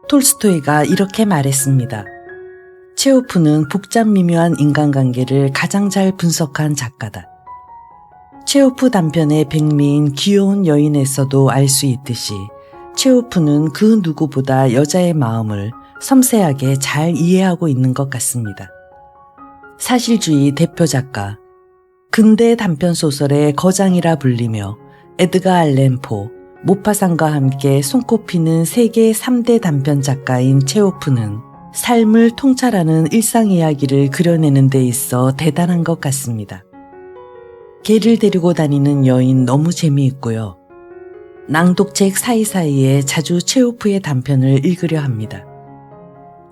톨스토이가 이렇게 말했습니다. 체호프는 복잡 미묘한 인간관계를 가장 잘 분석한 작가다. 체호프 단편의 백미인 귀여운 여인에서도 알 수 있듯이 체호프는 그 누구보다 여자의 마음을 섬세하게 잘 이해하고 있는 것 같습니다. 사실주의 대표 작가, 근대 단편소설의 거장이라 불리며 에드가 알렌 포, 모파상과 함께 손꼽히는 세계 3대 단편 작가인 체호프는 삶을 통찰하는 일상 이야기를 그려내는 데 있어 대단한 것 같습니다. 개를 데리고 다니는 여인 너무 재미있고요. 낭독책 사이사이에 자주 체호프의 단편을 읽으려 합니다.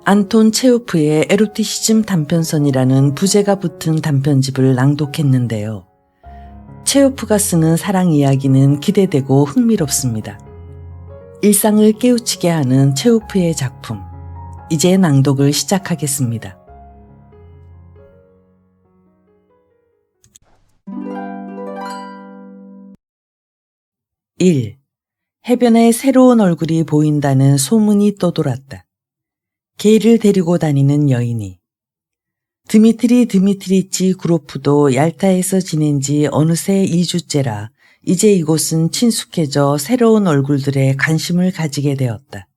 안톤 체호프의 에로티시즘 단편선이라는 부제가 붙은 단편집을 낭독했는데요. 체호프가 쓰는 사랑 이야기는 기대되고 흥미롭습니다. 일상을 깨우치게 하는 체호프의 작품. 이제 낭독을 시작하겠습니다. 1. 해변에 새로운 얼굴이 보인다는 소문이 떠돌았다. 개를 데리고 다니는 여인이. 드미트리 드미트리치 구로프도 얄타에서 지낸 지 어느새 2주째라 이제 이곳은 친숙해져 새로운 얼굴들에 관심을 가지게 되었다.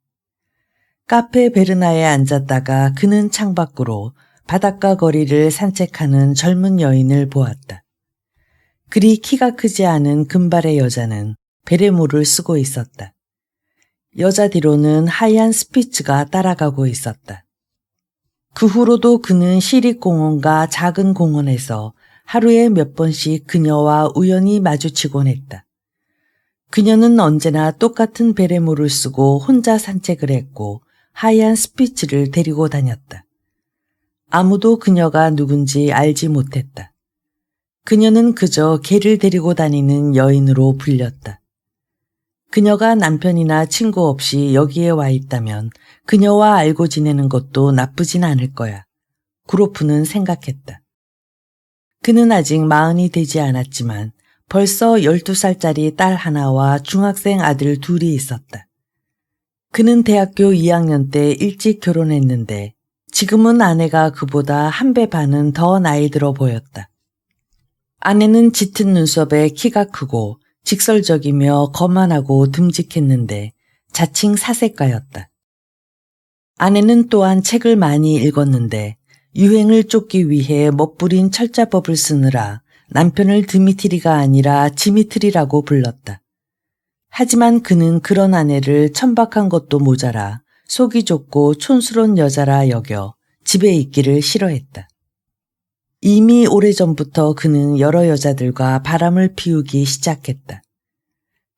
카페 베르나에 앉았다가 그는 창밖으로 바닷가 거리를 산책하는 젊은 여인을 보았다. 그리 키가 크지 않은 금발의 여자는 베레모를 쓰고 있었다. 여자 뒤로는 하얀 스피츠가 따라가고 있었다. 그 후로도 그는 시립공원과 작은 공원에서 하루에 몇 번씩 그녀와 우연히 마주치곤 했다. 그녀는 언제나 똑같은 베레모를 쓰고 혼자 산책을 했고 하얀 스피츠를 데리고 다녔다. 아무도 그녀가 누군지 알지 못했다. 그녀는 그저 개를 데리고 다니는 여인으로 불렸다. 그녀가 남편이나 친구 없이 여기에 와 있다면 그녀와 알고 지내는 것도 나쁘진 않을 거야. 구로프는 생각했다. 그는 아직 40이 되지 않았지만 벌써 12살짜리 딸 하나와 중학생 아들 둘이 있었다. 그는 대학교 2학년 때 일찍 결혼했는데 지금은 아내가 그보다 1배 반은 더 나이 들어 보였다. 아내는 짙은 눈썹에 키가 크고 직설적이며 거만하고 듬직했는데 자칭 사색가였다. 아내는 또한 책을 많이 읽었는데 유행을 쫓기 위해 멋부린 철자법을 쓰느라 남편을 드미트리가 아니라 지미트리라고 불렀다. 하지만 그는 그런 아내를 천박한 것도 모자라 속이 좁고 촌스러운 여자라 여겨 집에 있기를 싫어했다. 이미 오래전부터 그는 여러 여자들과 바람을 피우기 시작했다.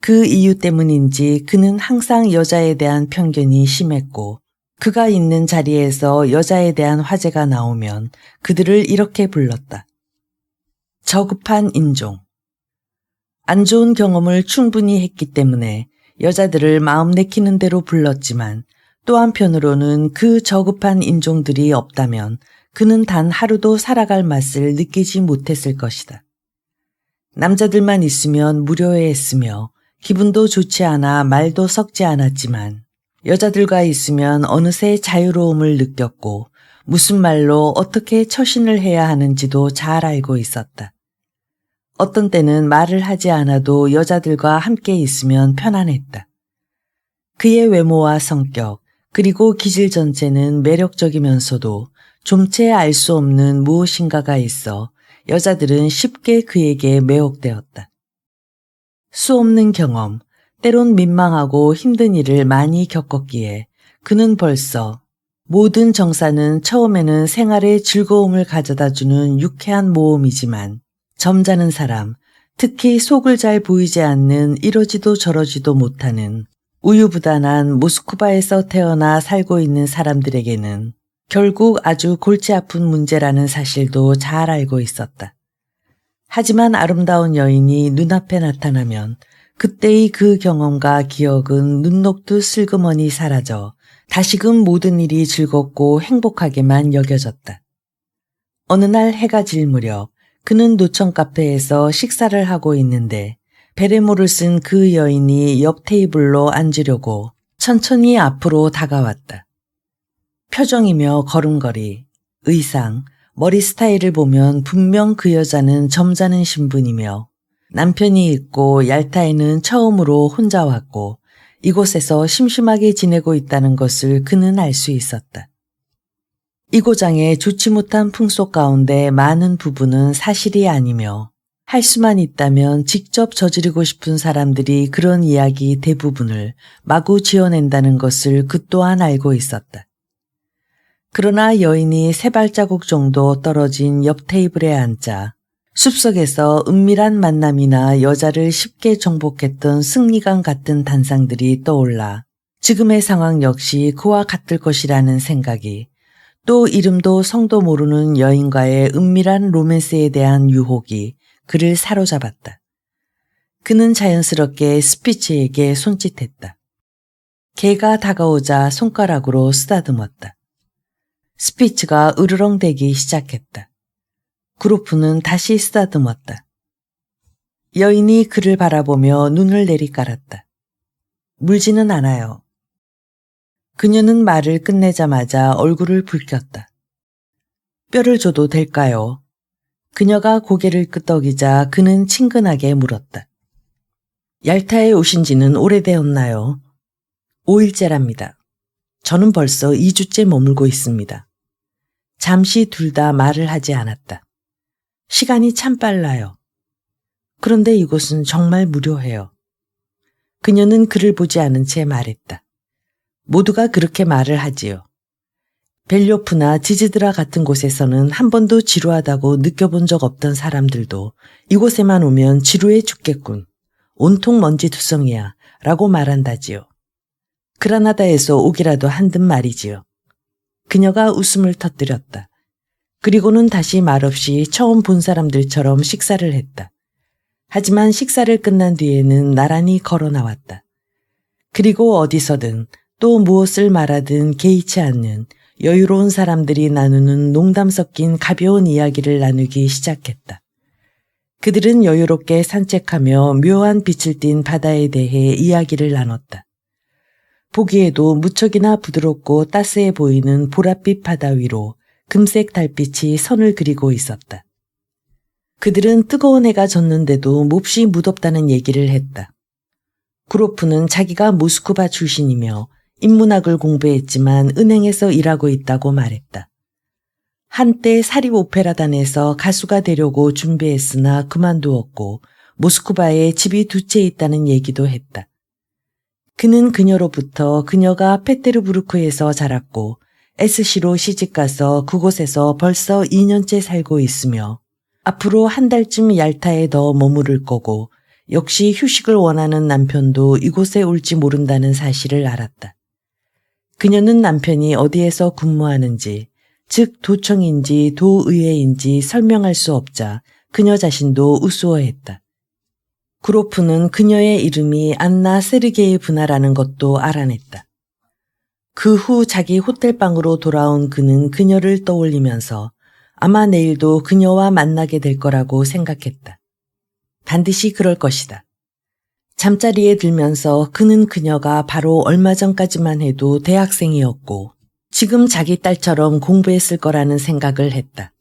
그 이유 때문인지 그는 항상 여자에 대한 편견이 심했고 그가 있는 자리에서 여자에 대한 화제가 나오면 그들을 이렇게 불렀다. 저급한 인종. 안 좋은 경험을 충분히 했기 때문에 여자들을 마음 내키는 대로 불렀지만 또 한편으로는 그 저급한 인종들이 없다면 그는 단 하루도 살아갈 맛을 느끼지 못했을 것이다. 남자들만 있으면 무료해했으며 기분도 좋지 않아 말도 섞지 않았지만 여자들과 있으면 어느새 자유로움을 느꼈고 무슨 말로 어떻게 처신을 해야 하는지도 잘 알고 있었다. 어떤 때는 말을 하지 않아도 여자들과 함께 있으면 편안했다. 그의 외모와 성격 그리고 기질 전체는 매력적이면서도 좀채 알 수 없는 무엇인가가 있어 여자들은 쉽게 그에게 매혹되었다. 수 없는 경험, 때론 민망하고 힘든 일을 많이 겪었기에 그는 벌써 모든 정사는 처음에는 생활에 즐거움을 가져다주는 유쾌한 모험이지만 점잖은 사람, 특히 속을 잘 보이지 않는 이러지도 저러지도 못하는 우유부단한 모스크바에서 태어나 살고 있는 사람들에게는 결국 아주 골치 아픈 문제라는 사실도 잘 알고 있었다. 하지만 아름다운 여인이 눈앞에 나타나면 그때의 그 경험과 기억은 눈 녹듯 슬그머니 사라져 다시금 모든 일이 즐겁고 행복하게만 여겨졌다. 어느 날 해가 질 무렵 그는 노천 카페에서 식사를 하고 있는데 베레모를 쓴 그 여인이 옆 테이블로 앉으려고 천천히 앞으로 다가왔다. 표정이며 걸음걸이, 의상, 머리 스타일을 보면 분명 그 여자는 점잖은 신분이며 남편이 있고 얄타에는 처음으로 혼자 왔고 이곳에서 심심하게 지내고 있다는 것을 그는 알 수 있었다. 이 고장의 좋지 못한 풍속 가운데 많은 부분은 사실이 아니며 할 수만 있다면 직접 저지르고 싶은 사람들이 그런 이야기 대부분을 마구 지어낸다는 것을 그 또한 알고 있었다. 그러나 여인이 세 발자국 정도 떨어진 옆 테이블에 앉자 숲속에서 은밀한 만남이나 여자를 쉽게 정복했던 승리감 같은 단상들이 떠올라 지금의 상황 역시 그와 같을 것이라는 생각이 또 이름도 성도 모르는 여인과의 은밀한 로맨스에 대한 유혹이 그를 사로잡았다. 그는 자연스럽게 스피치에게 손짓했다. 개가 다가오자 손가락으로 쓰다듬었다. 스피치가 으르렁대기 시작했다. 그로프는 다시 쓰다듬었다. 여인이 그를 바라보며 눈을 내리깔았다. 물지는 않아요. 그녀는 말을 끝내자마자 얼굴을 붉혔다. 뼈를 줘도 될까요? 그녀가 고개를 끄덕이자 그는 친근하게 물었다. 얄타에 오신 지는 오래되었나요? 5일째랍니다. 저는 벌써 2주째 머물고 있습니다. 잠시 둘 다 말을 하지 않았다. 시간이 참 빨라요. 그런데 이곳은 정말 무료해요. 그녀는 그를 보지 않은 채 말했다. 모두가 그렇게 말을 하지요. 벨료프나 지지드라 같은 곳에서는 한 번도 지루하다고 느껴본 적 없던 사람들도 이곳에만 오면 지루해 죽겠군. 온통 먼지투성이야 라고 말한다지요. 그라나다에서 오기라도 한듯 말이지요. 그녀가 웃음을 터뜨렸다. 그리고는 다시 말없이 처음 본 사람들처럼 식사를 했다. 하지만 식사를 끝난 뒤에는 나란히 걸어 나왔다. 그리고 어디서든 또 무엇을 말하든 개의치 않는 여유로운 사람들이 나누는 농담 섞인 가벼운 이야기를 나누기 시작했다. 그들은 여유롭게 산책하며 묘한 빛을 띤 바다에 대해 이야기를 나눴다. 보기에도 무척이나 부드럽고 따스해 보이는 보랏빛 바다 위로 금색 달빛이 선을 그리고 있었다. 그들은 뜨거운 해가 졌는데도 몹시 무덥다는 얘기를 했다. 그로프는 자기가 모스크바 출신이며 인문학을 공부했지만 은행에서 일하고 있다고 말했다. 한때 사립 오페라단에서 가수가 되려고 준비했으나 그만두었고 모스크바에 집이 두 채 있다는 얘기도 했다. 그는 그녀로부터 그녀가 페테르부르크에서 자랐고 SC로 시집가서 그곳에서 벌써 2년째 살고 있으며 앞으로 한 달쯤 얄타에 더 머무를 거고 역시 휴식을 원하는 남편도 이곳에 올지 모른다는 사실을 알았다. 그녀는 남편이 어디에서 근무하는지, 즉 도청인지 도의회인지 설명할 수 없자 그녀 자신도 우스워했다. 그로프는 그녀의 이름이 안나 세르게이브나라는 것도 알아냈다. 그 후 자기 호텔방으로 돌아온 그는 그녀를 떠올리면서 아마 내일도 그녀와 만나게 될 거라고 생각했다. 반드시 그럴 것이다. 잠자리에 들면서 그는 그녀가 바로 얼마 전까지만 해도 대학생이었고 지금 자기 딸처럼 공부했을 거라는 생각을 했다.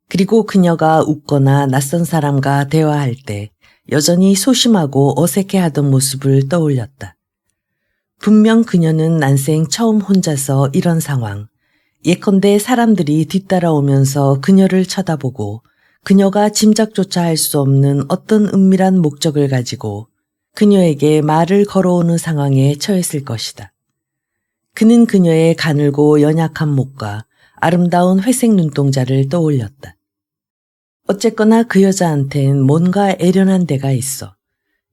그리고 그녀가 웃거나 낯선 사람과 대화할 때 여전히 소심하고 어색해하던 모습을 떠올렸다. 분명 그녀는 난생 처음 혼자서 이런 상황, 예컨대 사람들이 뒤따라오면서 그녀를 쳐다보고 그녀가 짐작조차 할 수 없는 어떤 은밀한 목적을 가지고 그녀에게 말을 걸어오는 상황에 처했을 것이다. 그는 그녀의 가늘고 연약한 목과 아름다운 회색 눈동자를 떠올렸다. 어쨌거나 그 여자한텐 뭔가 애련한 데가 있어.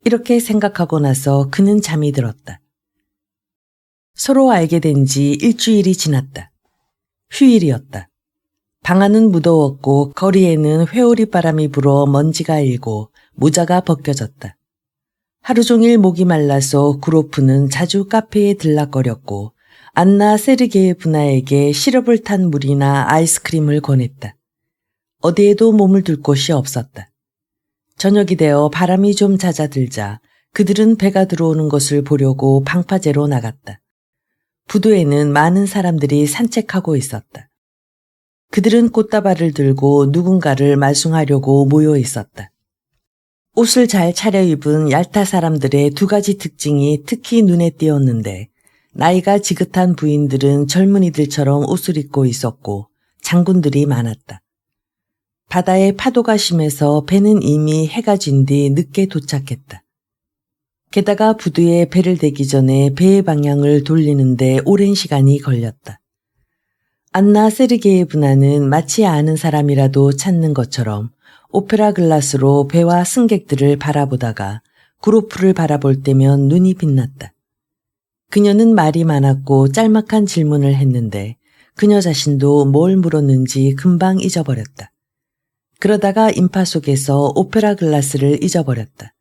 이렇게 생각하고 나서 그는 잠이 들었다. 서로 알게 된 지 일주일이 지났다. 휴일이었다. 방 안은 무더웠고 거리에는 회오리 바람이 불어 먼지가 일고 모자가 벗겨졌다. 하루 종일 목이 말라서 그로프는 자주 카페에 들락거렸고 안나 세르게이브나에게 시럽을 탄 물이나 아이스크림을 권했다. 어디에도 몸을 둘 곳이 없었다. 저녁이 되어 바람이 좀 잦아들자 그들은 배가 들어오는 것을 보려고 방파제로 나갔다. 부두에는 많은 사람들이 산책하고 있었다. 그들은 꽃다발을 들고 누군가를 말숭하려고 모여 있었다. 옷을 잘 차려입은 얄타 사람들의 두 가지 특징이 특히 눈에 띄었는데 나이가 지긋한 부인들은 젊은이들처럼 옷을 입고 있었고 장군들이 많았다. 바다에 파도가 심해서 배는 이미 해가 진 뒤 늦게 도착했다. 게다가 부두에 배를 대기 전에 배의 방향을 돌리는데 오랜 시간이 걸렸다. 안나 세르게예브나는 마치 아는 사람이라도 찾는 것처럼 오페라 글라스로 배와 승객들을 바라보다가 구로프를 바라볼 때면 눈이 빛났다. 그녀는 말이 많았고 짤막한 질문을 했는데 그녀 자신도 뭘 물었는지 금방 잊어버렸다. 그러다가 인파 속에서 오페라 글라스를 잊어버렸다.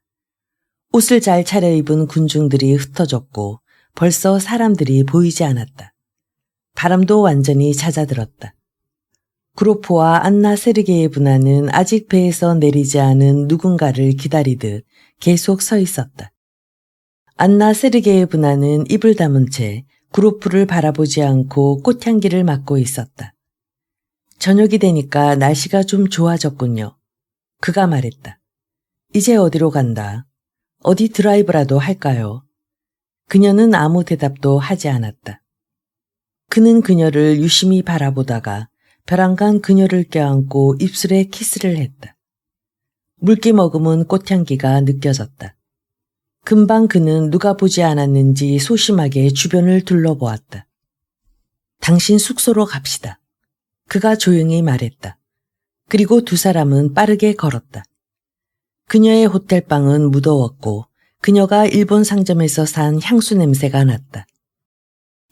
옷을 잘 차려입은 군중들이 흩어졌고 벌써 사람들이 보이지 않았다. 바람도 완전히 잦아들었다. 구로프와 안나 세르게예브나는 아직 배에서 내리지 않은 누군가를 기다리듯 계속 서 있었다. 안나 세르게예브나는 입을 다문 채 구로프를 바라보지 않고 꽃향기를 맡고 있었다. 저녁이 되니까 날씨가 좀 좋아졌군요. 그가 말했다. 이제 어디로 간다. 어디 드라이브라도 할까요? 그녀는 아무 대답도 하지 않았다. 그는 그녀를 유심히 바라보다가 벼랑간 그녀를 껴안고 입술에 키스를 했다. 물기 머금은 꽃향기가 느껴졌다. 금방 그는 누가 보지 않았는지 소심하게 주변을 둘러보았다. 당신 숙소로 갑시다. 그가 조용히 말했다. 그리고 두 사람은 빠르게 걸었다. 그녀의 호텔방은 무더웠고 그녀가 일본 상점에서 산 향수 냄새가 났다.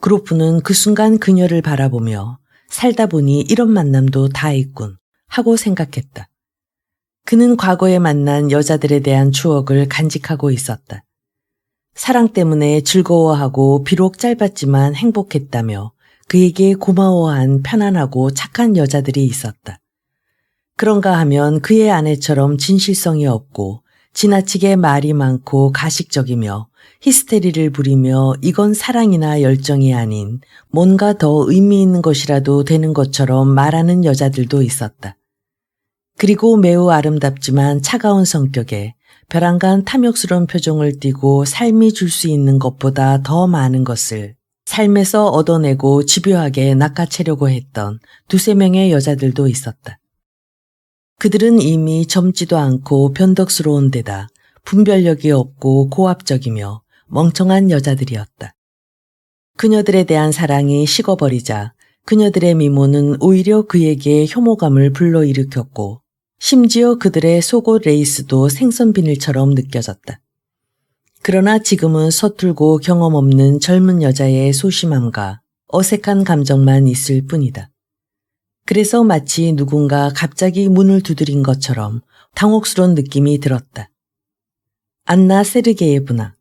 그로프는 그 순간 그녀를 바라보며 살다 보니 이런 만남도 다 있군 하고 생각했다. 그는 과거에 만난 여자들에 대한 추억을 간직하고 있었다. 사랑 때문에 즐거워하고 비록 짧았지만 행복했다며 그에게 고마워한 편안하고 착한 여자들이 있었다. 그런가 하면 그의 아내처럼 진실성이 없고 지나치게 말이 많고 가식적이며 히스테리를 부리며 이건 사랑이나 열정이 아닌 뭔가 더 의미 있는 것이라도 되는 것처럼 말하는 여자들도 있었다. 그리고 매우 아름답지만 차가운 성격에 벼랑간 탐욕스러운 표정을 띠고 삶이 줄 수 있는 것보다 더 많은 것을 삶에서 얻어내고 집요하게 낚아채려고 했던 두세 명의 여자들도 있었다. 그들은 이미 젊지도 않고 변덕스러운 데다 분별력이 없고 고압적이며 멍청한 여자들이었다. 그녀들에 대한 사랑이 식어버리자 그녀들의 미모는 오히려 그에게 혐오감을 불러일으켰고 심지어 그들의 속옷 레이스도 생선 비늘처럼 느껴졌다. 그러나 지금은 서툴고 경험 없는 젊은 여자의 소심함과 어색한 감정만 있을 뿐이다. 그래서 마치 누군가 갑자기 문을 두드린 것처럼 당혹스러운 느낌이 들었다. 안나 세르게예브나.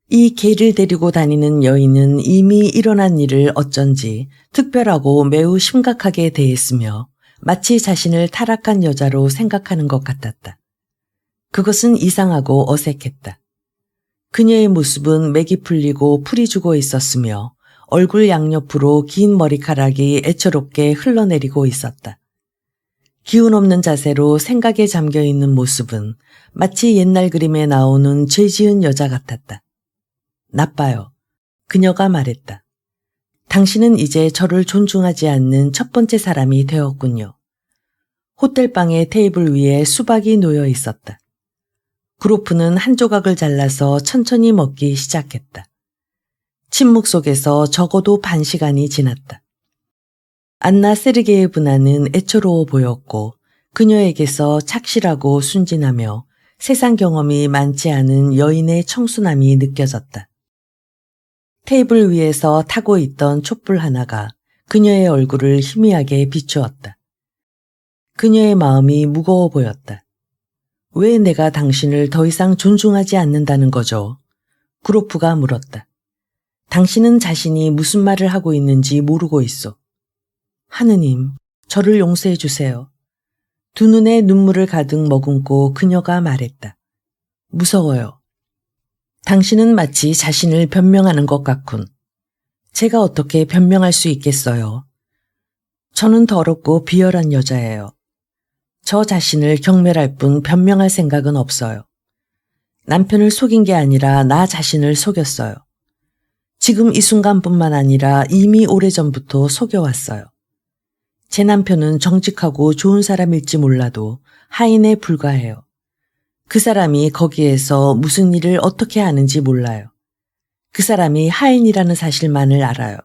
이 개를 데리고 다니는 여인은 이미 일어난 일을 어쩐지 특별하고 매우 심각하게 대했으며 마치 자신을 타락한 여자로 생각하는 것 같았다. 그것은 이상하고 어색했다. 그녀의 모습은 맥이 풀리고 풀이 죽어 있었으며 얼굴 양옆으로 긴 머리카락이 애처롭게 흘러내리고 있었다. 기운 없는 자세로 생각에 잠겨있는 모습은 마치 옛날 그림에 나오는 죄 지은 여자 같았다. 나빠요. 그녀가 말했다. 당신은 이제 저를 존중하지 않는 첫 번째 사람이 되었군요. 호텔방의 테이블 위에 수박이 놓여 있었다. 구로프는 한 조각을 잘라서 천천히 먹기 시작했다. 침묵 속에서 적어도 반 시간이 지났다. 안나 세르게예브나는 애처로워 보였고 그녀에게서 착실하고 순진하며 세상 경험이 많지 않은 여인의 청순함이 느껴졌다. 테이블 위에서 타고 있던 촛불 하나가 그녀의 얼굴을 희미하게 비추었다. 그녀의 마음이 무거워 보였다. 왜 내가 당신을 더 이상 존중하지 않는다는 거죠? 구로프가 물었다. 당신은 자신이 무슨 말을 하고 있는지 모르고 있어. 하느님, 저를 용서해 주세요. 두 눈에 눈물을 가득 머금고 그녀가 말했다. 무서워요. 당신은 마치 자신을 변명하는 것 같군. 제가 어떻게 변명할 수 있겠어요? 저는 더럽고 비열한 여자예요. 저 자신을 경멸할 뿐 변명할 생각은 없어요. 남편을 속인 게 아니라 나 자신을 속였어요. 지금 이 순간뿐만 아니라 이미 오래전부터 속여왔어요. 제 남편은 정직하고 좋은 사람일지 몰라도 하인에 불과해요. 그 사람이 거기에서 무슨 일을 어떻게 하는지 몰라요. 그 사람이 하인이라는 사실만을 알아요.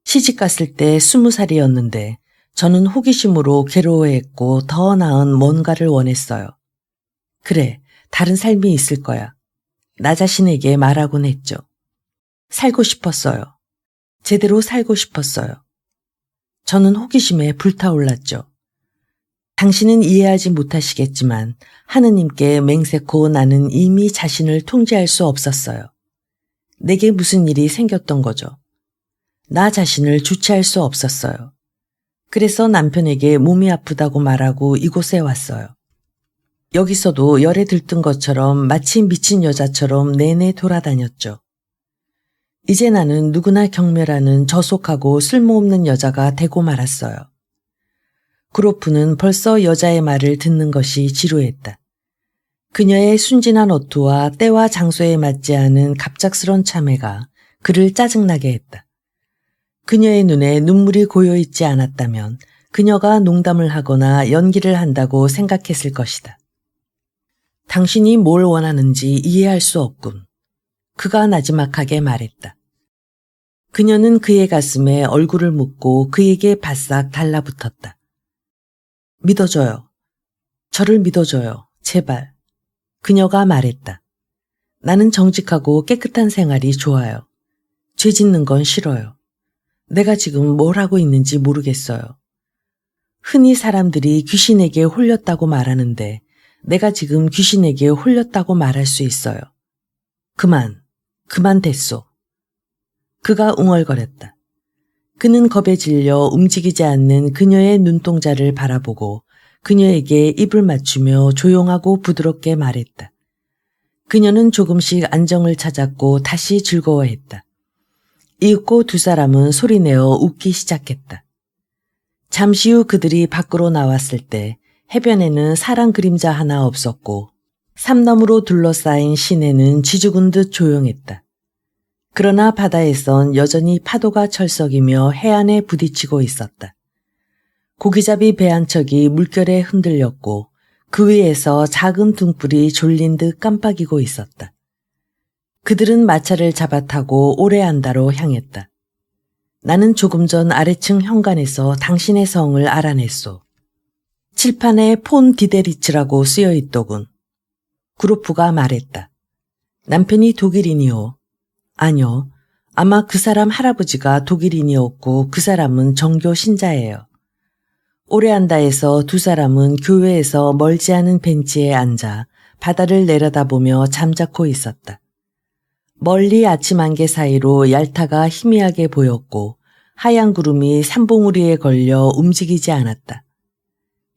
시집갔을 때 20살이었는데 저는 호기심으로 괴로워했고 더 나은 뭔가를 원했어요. 그래, 다른 삶이 있을 거야. 나 자신에게 말하곤 했죠. 살고 싶었어요. 제대로 살고 싶었어요. 저는 호기심에 불타올랐죠. 당신은 이해하지 못하시겠지만 하느님께 맹세코 나는 이미 자신을 통제할 수 없었어요. 내게 무슨 일이 생겼던 거죠. 나 자신을 주체할 수 없었어요. 그래서 남편에게 몸이 아프다고 말하고 이곳에 왔어요. 여기서도 열에 들뜬 것처럼 마치 미친 여자처럼 내내 돌아다녔죠. 이제 나는 누구나 경멸하는 저속하고 쓸모없는 여자가 되고 말았어요. 구로프는 벌써 여자의 말을 듣는 것이 지루했다. 그녀의 순진한 어투와 때와 장소에 맞지 않은 갑작스런 참회가 그를 짜증나게 했다. 그녀의 눈에 눈물이 고여있지 않았다면 그녀가 농담을 하거나 연기를 한다고 생각했을 것이다. 당신이 뭘 원하는지 이해할 수 없군. 그가 나지막하게 말했다. 그녀는 그의 가슴에 얼굴을 묻고 그에게 바싹 달라붙었다. 믿어줘요. 저를 믿어줘요. 제발. 그녀가 말했다. 나는 정직하고 깨끗한 생활이 좋아요. 죄 짓는 건 싫어요. 내가 지금 뭘 하고 있는지 모르겠어요. 흔히 사람들이 귀신에게 홀렸다고 말하는데 내가 지금 귀신에게 홀렸다고 말할 수 있어요. 그만 됐소. 그가 웅얼거렸다. 그는 겁에 질려 움직이지 않는 그녀의 눈동자를 바라보고 그녀에게 입을 맞추며 조용하고 부드럽게 말했다. 그녀는 조금씩 안정을 찾았고 다시 즐거워했다. 이윽고 두 사람은 소리내어 웃기 시작했다. 잠시 후 그들이 밖으로 나왔을 때 해변에는 사람 그림자 하나 없었고 삼나무로 둘러싸인 시내는 지죽은 듯 조용했다. 그러나 바다에선 여전히 파도가 철썩이며 해안에 부딪히고 있었다. 고기잡이 배 한 척이 물결에 흔들렸고 그 위에서 작은 등불이 졸린 듯 깜빡이고 있었다. 그들은 마차를 잡아 타고 오레안다로 향했다. 나는 조금 전 아래층 현관에서 당신의 성을 알아냈소. 칠판에 폰 디데리츠라고 쓰여있더군. 구로프가 말했다. 남편이 독일인이오. 아니요. 아마 그 사람 할아버지가 독일인이었고 그 사람은 정교 신자예요. 오레안다에서 두 사람은 교회에서 멀지 않은 벤치에 앉아 바다를 내려다보며 잠자코 있었다. 멀리 아침 안개 사이로 얄타가 희미하게 보였고 하얀 구름이 산봉우리에 걸려 움직이지 않았다.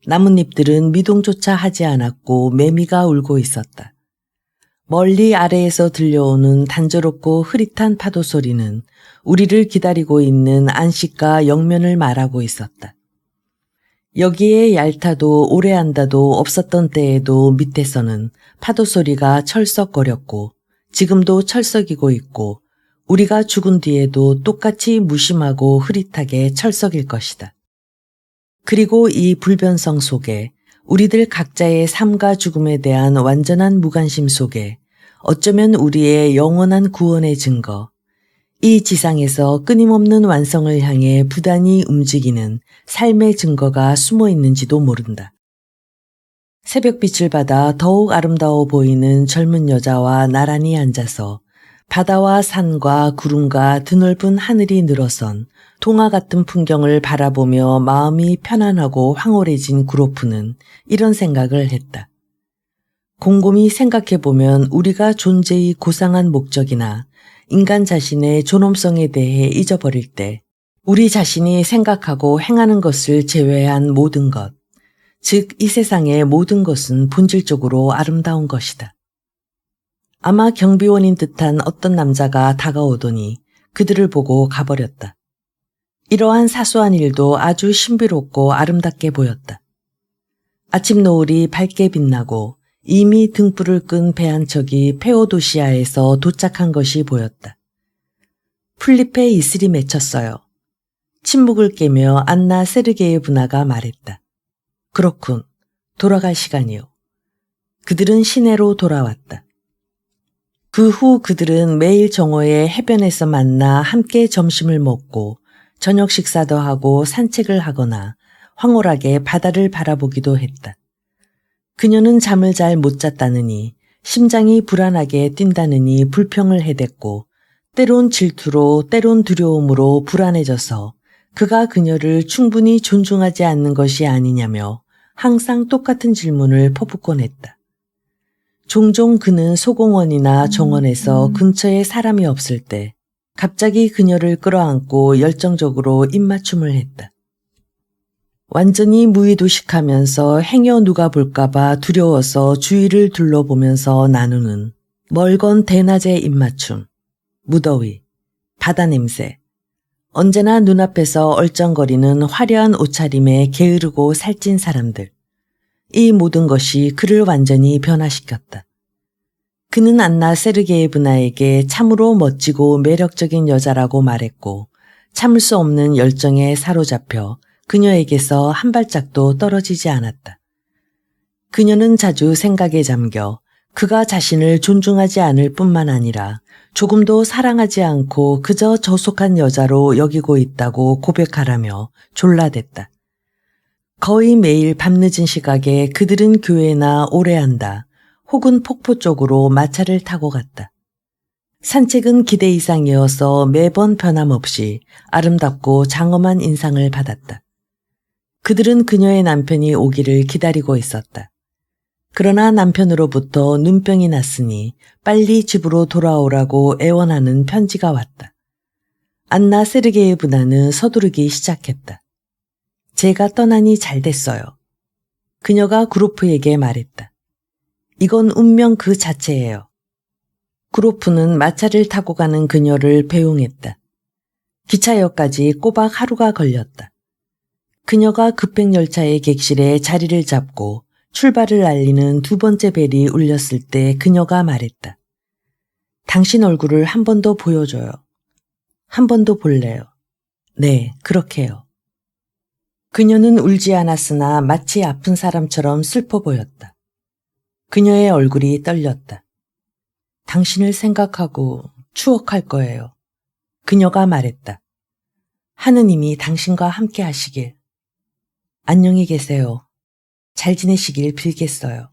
나뭇잎들은 미동조차 하지 않았고 매미가 울고 있었다. 멀리 아래에서 들려오는 단조롭고 흐릿한 파도 소리는 우리를 기다리고 있는 안식과 영면을 말하고 있었다. 여기에 얄타도 오레안다도 없었던 때에도 밑에서는 파도 소리가 철썩거렸고 지금도 철썩이고 있고 우리가 죽은 뒤에도 똑같이 무심하고 흐릿하게 철썩일 것이다. 그리고 이 불변성 속에 우리들 각자의 삶과 죽음에 대한 완전한 무관심 속에 어쩌면 우리의 영원한 구원의 증거, 이 지상에서 끊임없는 완성을 향해 부단히 움직이는 삶의 증거가 숨어 있는지도 모른다. 새벽빛을 받아 더욱 아름다워 보이는 젊은 여자와 나란히 앉아서 바다와 산과 구름과 드넓은 하늘이 늘어선 동화 같은 풍경을 바라보며 마음이 편안하고 황홀해진 구로프는 이런 생각을 했다. 곰곰이 생각해보면 우리가 존재의 고상한 목적이나 인간 자신의 존엄성에 대해 잊어버릴 때 우리 자신이 생각하고 행하는 것을 제외한 모든 것, 즉 이 세상의 모든 것은 본질적으로 아름다운 것이다. 아마 경비원인 듯한 어떤 남자가 다가오더니 그들을 보고 가버렸다. 이러한 사소한 일도 아주 신비롭고 아름답게 보였다. 아침 노을이 밝게 빛나고 이미 등불을 끈 배 한 척이 페오도시아에서 도착한 것이 보였다. 풀잎에 이슬이 맺혔어요. 침묵을 깨며 안나 세르게예브나가 말했다. 그렇군. 돌아갈 시간이요. 그들은 시내로 돌아왔다. 그 후 그들은 매일 정오에 해변에서 만나 함께 점심을 먹고 저녁 식사도 하고 산책을 하거나 황홀하게 바다를 바라보기도 했다. 그녀는 잠을 잘 못 잤다느니 심장이 불안하게 뛴다느니 불평을 해댔고 때론 질투로 때론 두려움으로 불안해져서 그가 그녀를 충분히 존중하지 않는 것이 아니냐며 항상 똑같은 질문을 퍼붓곤 했다. 종종 그는 소공원이나 정원에서 근처에 사람이 없을 때 갑자기 그녀를 끌어안고 열정적으로 입맞춤을 했다. 완전히 무의도식하면서 행여 누가 볼까봐 두려워서 주위를 둘러보면서 나누는 멀건 대낮의 입맞춤, 무더위, 바다 냄새, 언제나 눈앞에서 얼쩡거리는 화려한 옷차림에 게으르고 살찐 사람들. 이 모든 것이 그를 완전히 변화시켰다. 그는 안나 세르게예브나에게 참으로 멋지고 매력적인 여자라고 말했고 참을 수 없는 열정에 사로잡혀 그녀에게서 한 발짝도 떨어지지 않았다. 그녀는 자주 생각에 잠겨 그가 자신을 존중하지 않을 뿐만 아니라 조금도 사랑하지 않고 그저 저속한 여자로 여기고 있다고 고백하라며 졸라댔다. 거의 매일 밤늦은 시각에 그들은 교회나 오래한다 혹은 폭포 쪽으로 마차를 타고 갔다. 산책은 기대 이상이어서 매번 변함없이 아름답고 장엄한 인상을 받았다. 그들은 그녀의 남편이 오기를 기다리고 있었다. 그러나 남편으로부터 눈병이 났으니 빨리 집으로 돌아오라고 애원하는 편지가 왔다. 안나 세르게예브나는 서두르기 시작했다. 제가 떠나니 잘 됐어요. 그녀가 구로프에게 말했다. 이건 운명 그 자체예요. 구로프는 마차를 타고 가는 그녀를 배웅했다. 기차역까지 꼬박 하루가 걸렸다. 그녀가 급행열차의 객실에 자리를 잡고 출발을 알리는 두 번째 벨이 울렸을 때 그녀가 말했다. 당신 얼굴을 한 번 더 보여줘요. 한 번 더 볼래요. 네, 그렇게요. 그녀는 울지 않았으나 마치 아픈 사람처럼 슬퍼 보였다. 그녀의 얼굴이 떨렸다. 당신을 생각하고 추억할 거예요. 그녀가 말했다. 하느님이 당신과 함께 하시길. 안녕히 계세요. 잘 지내시길 빌겠어요.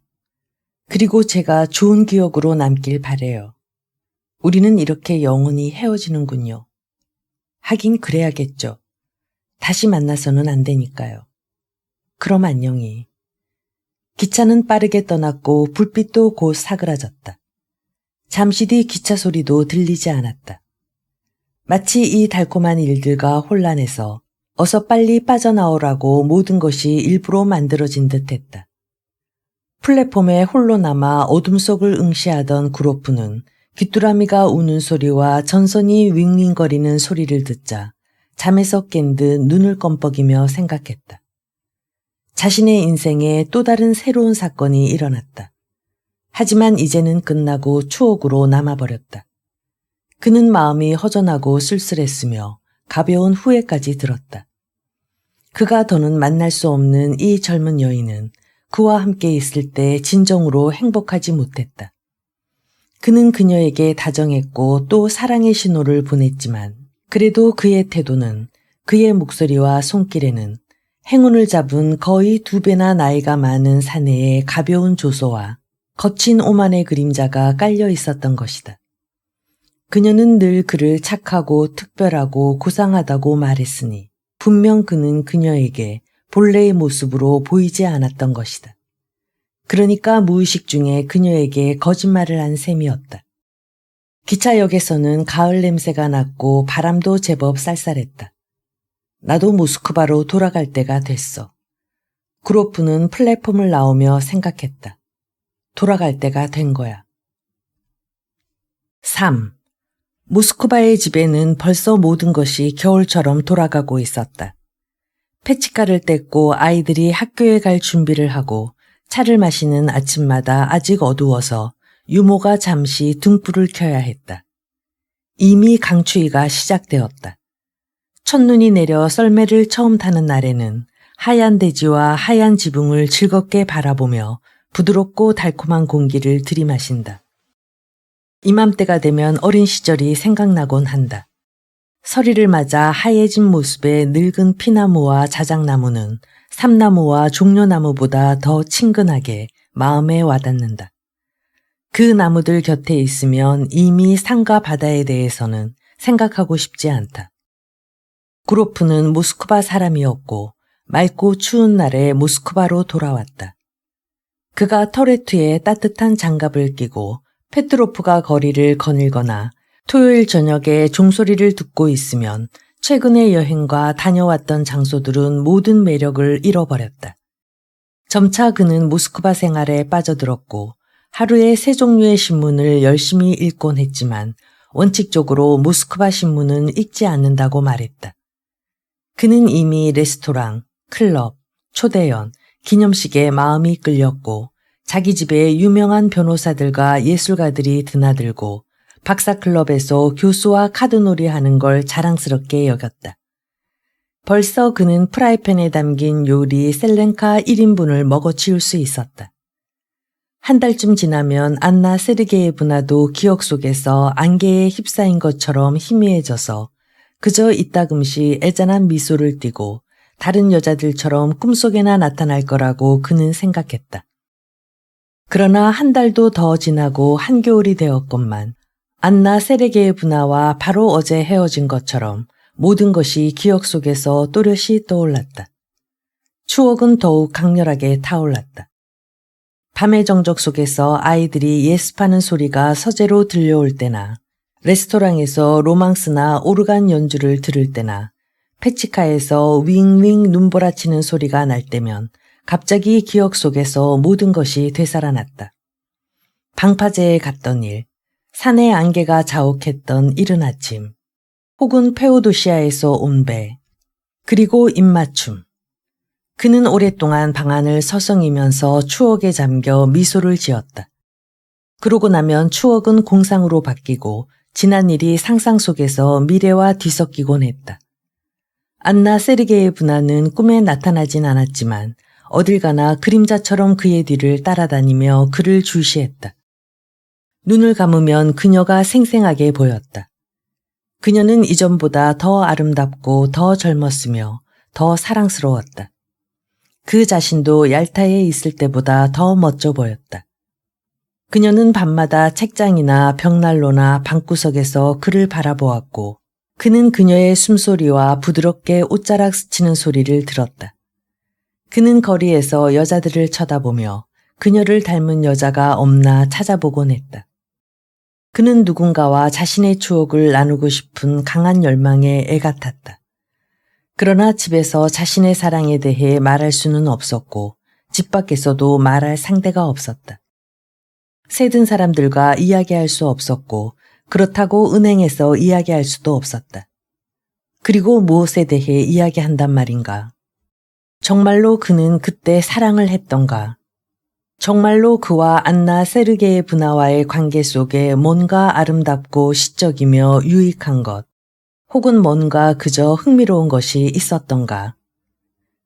그리고 제가 좋은 기억으로 남길 바래요. 우리는 이렇게 영원히 헤어지는군요. 하긴 그래야겠죠. 다시 만나서는 안 되니까요. 그럼 안녕히. 기차는 빠르게 떠났고 불빛도 곧 사그라졌다. 잠시 뒤 기차 소리도 들리지 않았다. 마치 이 달콤한 일들과 혼란해서 어서 빨리 빠져나오라고 모든 것이 일부러 만들어진 듯했다. 플랫폼에 홀로 남아 어둠 속을 응시하던 구로프는 귀뚜라미가 우는 소리와 전선이 윙윙거리는 소리를 듣자 잠에서 깬 듯 눈을 껌뻑이며 생각했다. 자신의 인생에 또 다른 새로운 사건이 일어났다. 하지만 이제는 끝나고 추억으로 남아버렸다. 그는 마음이 허전하고 쓸쓸했으며 가벼운 후회까지 들었다. 그가 더는 만날 수 없는 이 젊은 여인은 그와 함께 있을 때 진정으로 행복하지 못했다. 그는 그녀에게 다정했고 또 사랑의 신호를 보냈지만 그래도 그의 태도는, 그의 목소리와 손길에는 행운을 잡은 거의 2배나 나이가 많은 사내의 가벼운 조소와 거친 오만의 그림자가 깔려 있었던 것이다. 그녀는 늘 그를 착하고 특별하고 고상하다고 말했으니 분명 그는 그녀에게 본래의 모습으로 보이지 않았던 것이다. 그러니까 무의식 중에 그녀에게 거짓말을 한 셈이었다. 기차역에서는 가을 냄새가 났고 바람도 제법 쌀쌀했다. 나도 모스크바로 돌아갈 때가 됐어. 구로프는 플랫폼을 나오며 생각했다. 돌아갈 때가 된 거야. 3. 모스크바의 집에는 벌써 모든 것이 겨울처럼 돌아가고 있었다. 패치카를 뗐고 아이들이 학교에 갈 준비를 하고 차를 마시는 아침마다 아직 어두워서 유모가 잠시 등불을 켜야 했다. 이미 강추위가 시작되었다. 첫눈이 내려 썰매를 처음 타는 날에는 하얀 대지와 하얀 지붕을 즐겁게 바라보며 부드럽고 달콤한 공기를 들이마신다. 이맘때가 되면 어린 시절이 생각나곤 한다. 서리를 맞아 하얘진 모습의 늙은 피나무와 자작나무는 삼나무와 종려나무보다 더 친근하게 마음에 와닿는다. 그 나무들 곁에 있으면 이미 산과 바다에 대해서는 생각하고 싶지 않다. 구로프는 모스크바 사람이었고 맑고 추운 날에 모스크바로 돌아왔다. 그가 터레트에 따뜻한 장갑을 끼고 페트로프가 거리를 거닐거나 토요일 저녁에 종소리를 듣고 있으면 최근의 여행과 다녀왔던 장소들은 모든 매력을 잃어버렸다. 점차 그는 모스크바 생활에 빠져들었고 하루에 3종류의 신문을 열심히 읽곤 했지만 원칙적으로 모스크바 신문은 읽지 않는다고 말했다. 그는 이미 레스토랑, 클럽, 초대연, 기념식에 마음이 끌렸고 자기 집에 유명한 변호사들과 예술가들이 드나들고 박사클럽에서 교수와 카드놀이 하는 걸 자랑스럽게 여겼다. 벌써 그는 프라이팬에 담긴 요리 셀렌카 1인분을 먹어치울 수 있었다. 한 달쯤 지나면 안나 세르게예브나도 기억 속에서 안개에 휩싸인 것처럼 희미해져서 그저 이따금씩 애잔한 미소를 띠고 다른 여자들처럼 꿈속에나 나타날 거라고 그는 생각했다. 그러나 한 달도 더 지나고 한겨울이 되었건만 안나 세르게예브나와 바로 어제 헤어진 것처럼 모든 것이 기억 속에서 또렷이 떠올랐다. 추억은 더욱 강렬하게 타올랐다. 밤의 정적 속에서 아이들이 예습하는 소리가 서재로 들려올 때나 레스토랑에서 로망스나 오르간 연주를 들을 때나 패치카에서 윙윙 눈보라치는 소리가 날 때면 갑자기 기억 속에서 모든 것이 되살아났다. 방파제에 갔던 일, 산의 안개가 자욱했던 이른 아침, 혹은 페오도시아에서 온 배, 그리고 입맞춤. 그는 오랫동안 방안을 서성이면서 추억에 잠겨 미소를 지었다. 그러고 나면 추억은 공상으로 바뀌고 지난 일이 상상 속에서 미래와 뒤섞이곤 했다. 안나 세르게예브나는 꿈에 나타나진 않았지만 어딜 가나 그림자처럼 그의 뒤를 따라다니며 그를 주시했다. 눈을 감으면 그녀가 생생하게 보였다. 그녀는 이전보다 더 아름답고 더 젊었으며 더 사랑스러웠다. 그 자신도 얄타에 있을 때보다 더 멋져 보였다. 그녀는 밤마다 책장이나 벽난로나 방구석에서 그를 바라보았고 그는 그녀의 숨소리와 부드럽게 옷자락 스치는 소리를 들었다. 그는 거리에서 여자들을 쳐다보며 그녀를 닮은 여자가 없나 찾아보곤 했다. 그는 누군가와 자신의 추억을 나누고 싶은 강한 열망에 애가 탔다. 그러나 집에서 자신의 사랑에 대해 말할 수는 없었고 집 밖에서도 말할 상대가 없었다. 새든 사람들과 이야기할 수 없었고 그렇다고 은행에서 이야기할 수도 없었다. 그리고 무엇에 대해 이야기한단 말인가? 정말로 그는 그때 사랑을 했던가? 정말로 그와 안나 세르게예브나와의 관계 속에 뭔가 아름답고 시적이며 유익한 것, 혹은 뭔가 그저 흥미로운 것이 있었던가?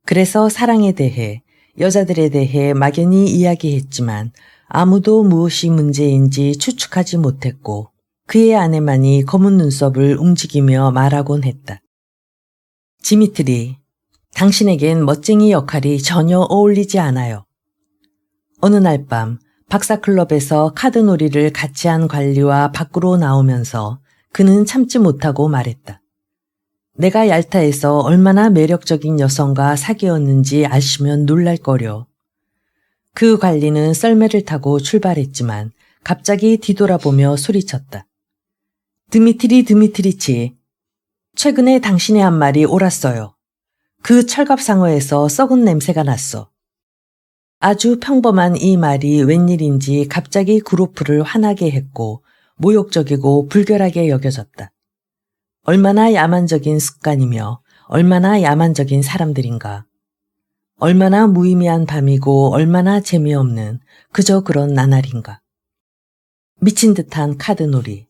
그래서 사랑에 대해, 여자들에 대해 막연히 이야기했지만 아무도 무엇이 문제인지 추측하지 못했고 그의 아내만이 검은 눈썹을 움직이며 말하곤 했다. 지미트리, 당신에겐 멋쟁이 역할이 전혀 어울리지 않아요. 어느 날 밤 박사클럽에서 카드놀이를 같이 한 관리와 밖으로 나오면서 그는 참지 못하고 말했다. 내가 얄타에서 얼마나 매력적인 여성과 사귀었는지 아시면 놀랄 거려. 그 관리는 썰매를 타고 출발했지만 갑자기 뒤돌아보며 소리쳤다. 드미트리 드미트리치, 최근에 당신의 한 말이 옳았어요. 그 철갑상어에서 썩은 냄새가 났어. 아주 평범한 이 말이 웬일인지 갑자기 구로프를 화나게 했고 모욕적이고 불결하게 여겨졌다. 얼마나 야만적인 습관이며 얼마나 야만적인 사람들인가. 얼마나 무의미한 밤이고 얼마나 재미없는 그저 그런 나날인가. 미친 듯한 카드놀이,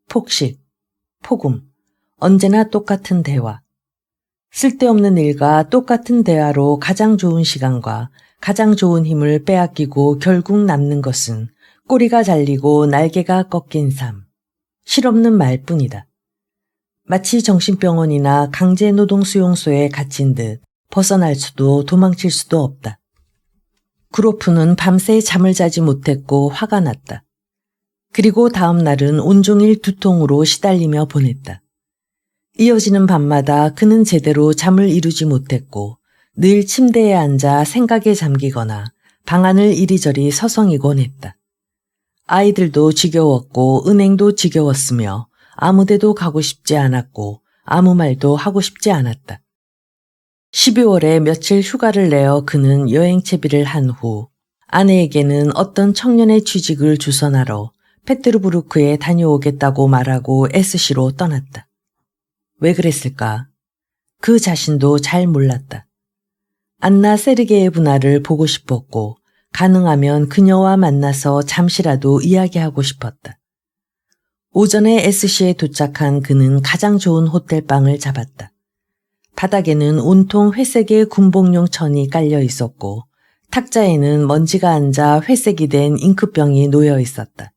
폭식, 폭음, 언제나 똑같은 대화. 쓸데없는 일과 똑같은 대화로 가장 좋은 시간과 가장 좋은 힘을 빼앗기고 결국 남는 것은 꼬리가 잘리고 날개가 꺾인 삶. 실없는 말뿐이다. 마치 정신병원이나 강제노동수용소에 갇힌 듯 벗어날 수도 도망칠 수도 없다. 구로프는 밤새 잠을 자지 못했고 화가 났다. 그리고 다음 날은 온종일 두통으로 시달리며 보냈다. 이어지는 밤마다 그는 제대로 잠을 이루지 못했고 늘 침대에 앉아 생각에 잠기거나 방안을 이리저리 서성이곤 했다. 아이들도 지겨웠고 은행도 지겨웠으며 아무데도 가고 싶지 않았고 아무 말도 하고 싶지 않았다. 12월에 며칠 휴가를 내어 그는 여행 채비를 한 후 아내에게는 어떤 청년의 취직을 주선하러 페테르부르크에 다녀오겠다고 말하고 SC로 떠났다. 왜 그랬을까? 그 자신도 잘 몰랐다. 안나 세르게예브나를 보고 싶었고 가능하면 그녀와 만나서 잠시라도 이야기하고 싶었다. 오전에 SC에 도착한 그는 가장 좋은 호텔방을 잡았다. 바닥에는 온통 회색의 군복용 천이 깔려 있었고 탁자에는 먼지가 앉아 회색이 된 잉크병이 놓여 있었다.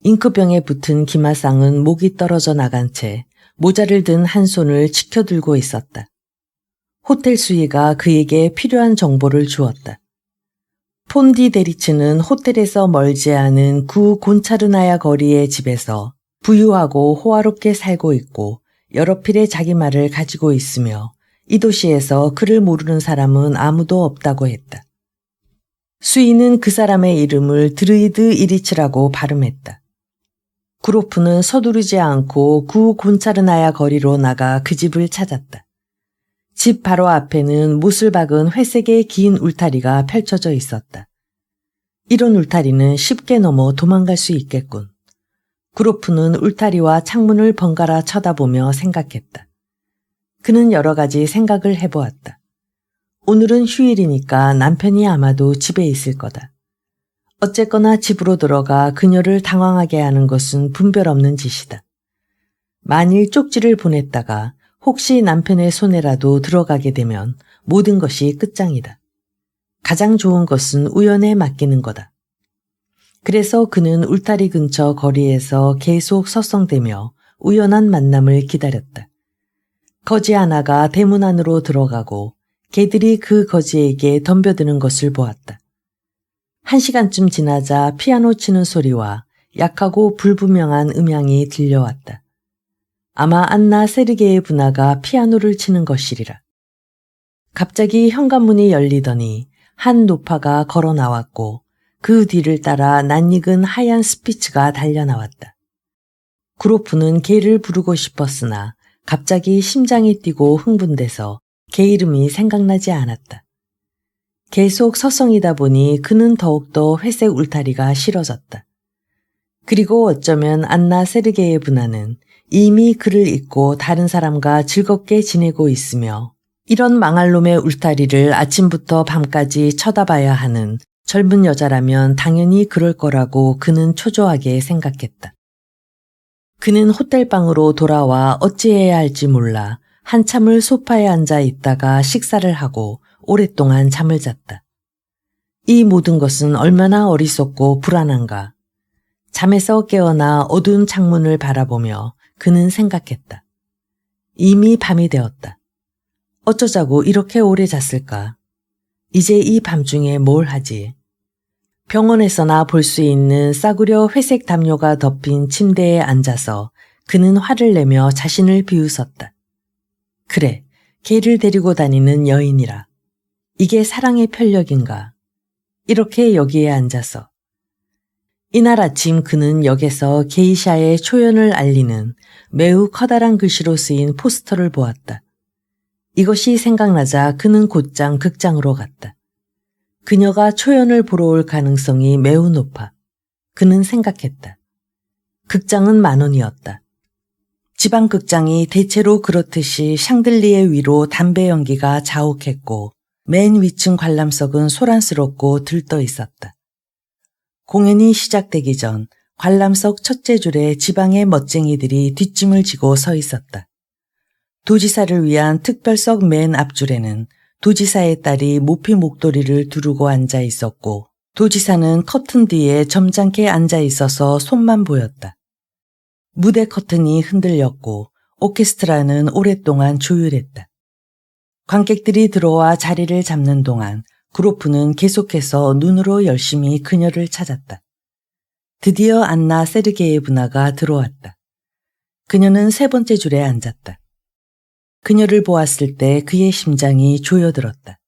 잉크병에 붙은 기마상은 목이 떨어져 나간 채 모자를 든 한 손을 치켜들고 있었다. 호텔 수위가 그에게 필요한 정보를 주었다. 폰디 데리츠는 호텔에서 멀지 않은 구 곤차르나야 거리의 집에서 부유하고 호화롭게 살고 있고 여러 필의 자기 말을 가지고 있으며 이 도시에서 그를 모르는 사람은 아무도 없다고 했다. 수인은 그 사람의 이름을 드르이드 이리츠라고 발음했다. 구로프는 서두르지 않고 구 곤차르나야 거리로 나가 그 집을 찾았다. 집 바로 앞에는 못을 박은 회색의 긴 울타리가 펼쳐져 있었다. 이런 울타리는 쉽게 넘어 도망갈 수 있겠군. 구로프는 울타리와 창문을 번갈아 쳐다보며 생각했다. 그는 여러 가지 생각을 해보았다. 오늘은 휴일이니까 남편이 아마도 집에 있을 거다. 어쨌거나 집으로 들어가 그녀를 당황하게 하는 것은 분별 없는 짓이다. 만일 쪽지를 보냈다가 혹시 남편의 손에라도 들어가게 되면 모든 것이 끝장이다. 가장 좋은 것은 우연에 맡기는 거다. 그래서 그는 울타리 근처 거리에서 계속 서성대며 우연한 만남을 기다렸다. 거지 하나가 대문 안으로 들어가고 개들이 그 거지에게 덤벼드는 것을 보았다. 1시간쯤 지나자 피아노 치는 소리와 약하고 불분명한 음향이 들려왔다. 아마 안나 세르게예브나가 피아노를 치는 것이리라. 갑자기 현관문이 열리더니 한 노파가 걸어 나왔고 그 뒤를 따라 낯익은 하얀 스피츠가 달려나왔다. 구로프는 개를 부르고 싶었으나 갑자기 심장이 뛰고 흥분돼서 개 이름이 생각나지 않았다. 계속 서성이다 보니 그는 더욱더 회색 울타리가 싫어졌다. 그리고 어쩌면 안나 세르게예브나는 이미 그를 잊고 다른 사람과 즐겁게 지내고 있으며 이런 망할 놈의 울타리를 아침부터 밤까지 쳐다봐야 하는 젊은 여자라면 당연히 그럴 거라고 그는 초조하게 생각했다. 그는 호텔방으로 돌아와 어찌해야 할지 몰라 한참을 소파에 앉아 있다가 식사를 하고 오랫동안 잠을 잤다. 이 모든 것은 얼마나 어리석고 불안한가. 잠에서 깨어나 어두운 창문을 바라보며 그는 생각했다. 이미 밤이 되었다. 어쩌자고 이렇게 오래 잤을까? 이제 이 밤중에 뭘 하지? 병원에서나 볼 수 있는 싸구려 회색 담요가 덮인 침대에 앉아서 그는 화를 내며 자신을 비웃었다. 그래, 개를 데리고 다니는 여인이라. 이게 사랑의 편력인가? 이렇게 여기에 앉아서. 이날 아침 그는 역에서 게이샤의 초연을 알리는 매우 커다란 글씨로 쓰인 포스터를 보았다. 이것이 생각나자 그는 곧장 극장으로 갔다. 그녀가 초연을 보러 올 가능성이 매우 높아. 그는 생각했다. 극장은 10,000원이었다. 지방극장이 대체로 그렇듯이 샹들리에 위로 담배 연기가 자욱했고 맨 위층 관람석은 소란스럽고 들떠 있었다. 공연이 시작되기 전 관람석 첫째 줄에 지방의 멋쟁이들이 뒷짐을 지고 서 있었다. 도지사를 위한 특별석 맨 앞줄에는 도지사의 딸이 모피 목도리를 두르고 앉아 있었고 도지사는 커튼 뒤에 점잖게 앉아 있어서 손만 보였다. 무대 커튼이 흔들렸고 오케스트라는 오랫동안 조율했다. 관객들이 들어와 자리를 잡는 동안 그로프는 계속해서 눈으로 열심히 그녀를 찾았다. 드디어 안나 세르게예브나가 들어왔다. 그녀는 3번째 줄에 앉았다. 그녀를 보았을 때 그의 심장이 조여들었다.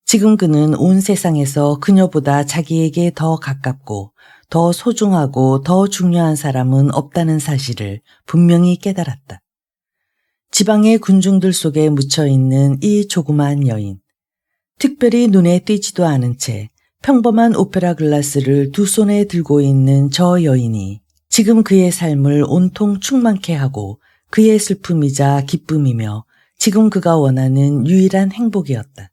지금 그는 온 세상에서 그녀보다 자기에게 더 가깝고 더 소중하고 더 중요한 사람은 없다는 사실을 분명히 깨달았다. 지방의 군중들 속에 묻혀있는 이 조그마한 여인, 특별히 눈에 띄지도 않은 채 평범한 오페라 글라스를 두 손에 들고 있는 저 여인이 지금 그의 삶을 온통 충만케 하고 그의 슬픔이자 기쁨이며 지금 그가 원하는 유일한 행복이었다.